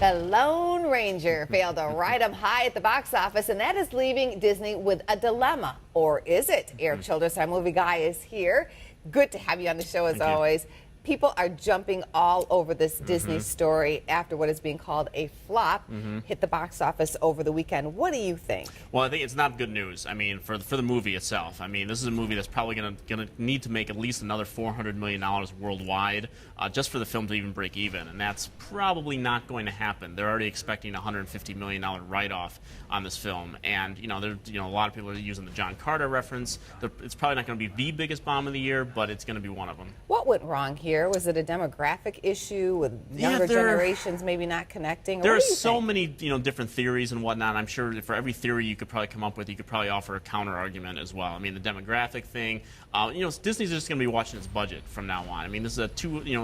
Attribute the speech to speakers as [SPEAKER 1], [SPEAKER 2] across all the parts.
[SPEAKER 1] The Lone Ranger failed to ride 'em high at the box office, and that is leaving Disney with a dilemma. Or is it? Erik Childress, our movie guy, is here. Good to have you on the show as always. People are jumping all over this Disney story after what is being called a flop. Hit the box office over the weekend. What do you think?
[SPEAKER 2] Well, I think it's not good news. I mean, for the movie itself. I mean, this is a movie that's probably going to need to make at least another $400 million worldwide just for the film to even break even, and that's probably not going to happen. They're already expecting a $150 million write-off on this film, and a lot of people are using the John Carter reference. It's probably not going to be the biggest bomb of the year, but it's going to be one of them.
[SPEAKER 1] What went wrong here? Was it a demographic issue with younger generations maybe not connecting?
[SPEAKER 2] There are so many different theories and whatnot. I'm sure for every theory you could probably come up with, you could probably offer a counter argument as well. I mean, the demographic thing. Disney's just going to be watching its budget from now on. I mean, this is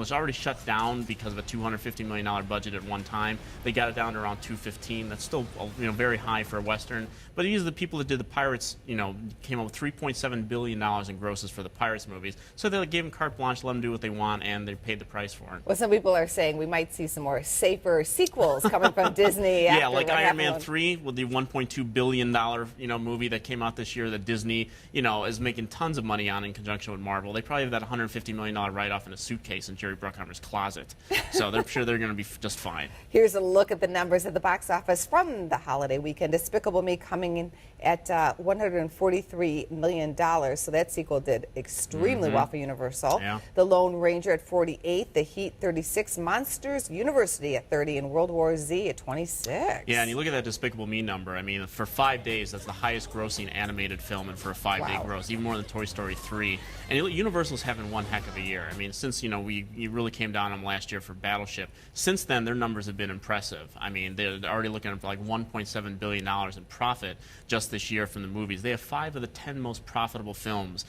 [SPEAKER 2] it's already shut down because of a $250 million budget at one time. They got it down to around $215. That's still very high for a Western. But these are the people that did the Pirates. Came up with $3.7 billion in grosses for the Pirates movies. So they gave them carte blanche, let them do what they want, and they paid the price for it.
[SPEAKER 1] Well, some people are saying we might see some more safer sequels coming from Disney.
[SPEAKER 2] Yeah, like Iron Man 3 with the $1.2 billion movie that came out this year that Disney is making tons of money on in conjunction with Marvel. They probably have that $150 million write-off in a suitcase in Jerry Bruckheimer's closet. So they're sure they're going to be just fine.
[SPEAKER 1] Here's a look at the numbers at the box office from the holiday weekend. Despicable Me coming in at $143 million. So that sequel did extremely well for Universal.
[SPEAKER 2] Yeah.
[SPEAKER 1] The Lone Ranger at 48, The Heat 36, Monsters University at 30, and World War Z at 26.
[SPEAKER 2] Yeah, and you look at that Despicable Me number. I mean, for 5 days, that's the highest grossing animated film and for a 5-day gross, even more than Toy Story 3. And Universal's having one heck of a year. I mean, since you really came down on them last year for Battleship, since then their numbers have been impressive. I mean, they're already looking at like $1.7 billion in profit just this year from the movies. They have 5 of the 10 most profitable films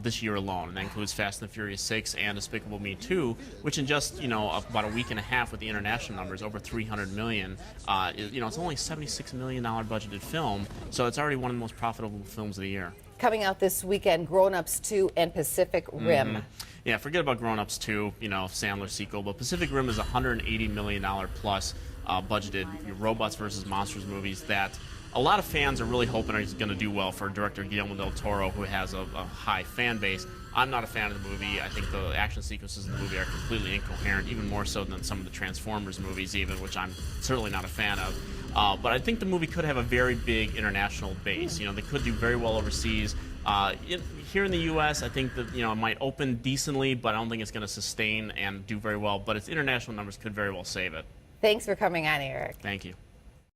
[SPEAKER 2] this year alone, and that includes Fast and the Furious 6 and Despicable Me 2, which in just about a week and a half with the international numbers, over $300 million. It's only a $76 million budgeted film, so it's already one of the most profitable films of the year.
[SPEAKER 1] Coming out this weekend, Grown Ups 2 and Pacific Rim.
[SPEAKER 2] Yeah, forget about Grown Ups 2, Sandler sequel, but Pacific Rim is a $180 million plus budgeted robots versus monsters movies that a lot of fans are really hoping he's going to do well for director Guillermo del Toro, who has a high fan base. I'm not a fan of the movie. I think the action sequences in the movie are completely incoherent, even more so than some of the Transformers movies even, which I'm certainly not a fan of. But I think the movie could have a very big international base. They could do very well overseas. Here in the U.S., I think that it might open decently, but I don't think it's going to sustain and do very well. But its international numbers could very well save it.
[SPEAKER 1] Thanks for coming on, Erik.
[SPEAKER 2] Thank you.